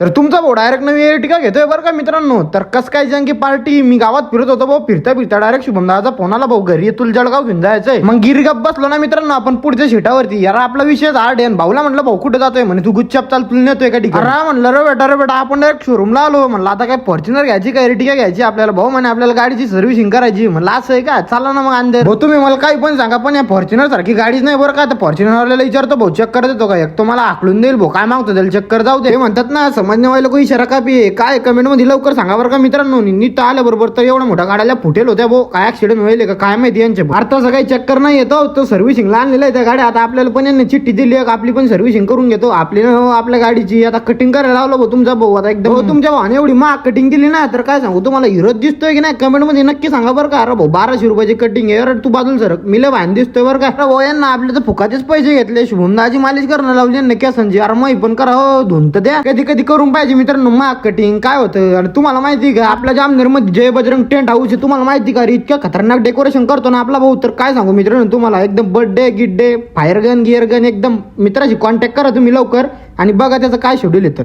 तर तुमचा भाऊ डायरेक्ट नवी एर्टिगा घेतोय बरं का मित्रांनो. तर कस काय जंगी पार्टी, मी गावात फिरत होतो भाऊ, फिरता फिरता डायरेक्ट शुभम दादाचा फोन आला, भाऊ घरी तुला जळगाव घेऊन जायचंय. मग गिरगप बसलो ना मित्रांनो आपण पुढच्या सीटावरती. यार आपला विषय हार्ड आहे. भाऊला म्हणलं भाऊ कुठे जातोय, म्हणे तू गुच्चाप चाल तुला नेतोय का ठिकाणी. म्हणलं रे बेटा आपण डायरेक्ट शोरूमला आलो. म्हणलं आता काय फॉर्च्युनर घ्यायची का एर्टिगा घ्यायची आपल्याला. भाऊ म्हणे आपल्याला गाडीची सर्व्हिसिंग करायची. म्हणलं असं आहे का, चला ना मग अंदर. भाऊ तुम्ही मला काही पण सांगा पण या फॉर्च्युनर सारखी गाडीच नाही बरं का. आता फॉर्च्युनर वाल्याला विचारतो भाऊ चेक करत येतो का, एक तो मला आकलून देईल भाऊ काय मागतो त्याला चक्कर जाऊ दे. म्हणतात ना समजणे वाले कोई इशारा कापी. काय कमेंट मध्ये लवकर सांगा बरं का मित्रांनो. नीट आल्या बरोबर तर एवढा मोठा गाड्याला फुटेल होत्या भाऊ, काय ऍक्सिडेंट होईल का काय माहिती यांचे. अर्थाचं काही चक्कर नाही येतो तो सर्व्हिसिंगला आणलेला आहे त्या गाड्या. आता आपल्याला पण यांनी चिठ्ठी दिली आहे आपली पण सर्व्हिसिंग करून घेतो. आपली आपल्या गाडीची आता कटिंग करायला लावलं भाऊ तुमचा भाऊ. आता एकदम तुमच्या भावाने एवढी महाग कटिंग दिली ना तर काय सांगू तुम्हाला, हिरोच दिसतोय की नाही कमेंट मध्ये नक्की सांगा बरं का. अरे भाऊ 1200 रुपयाची कटिंग आहे. तू बाजूला सर मिले भान दिसतोय बरं का. भाऊ यांना आपले तर फुकाचेच पैसे घेतले. शुभमदाची मालिश करणं लावली नक्की संजय. अरे मग पण करा हो धुन तर द्या. कधी कधी करून पाहिजे मित्रांनो महाग कटिंग. काय होतं आणि तुम्हाला माहिती का आपल्या जामनेर मध्ये जय बजरंग टेंट हाऊस आहे. तुम्हाला माहिती का इतक्या खतरनाक डेकोरेशन करतो ना आपला भाऊ. तर काय सांगू मित्रांनो तुम्हाला, एकदम birthday gift day fire gun gear gun एकदम. मित्राशी कॉन्टॅक्ट करा तुम्ही लवकर आणि बघा त्याचं काय शेड्यूल आहे तर.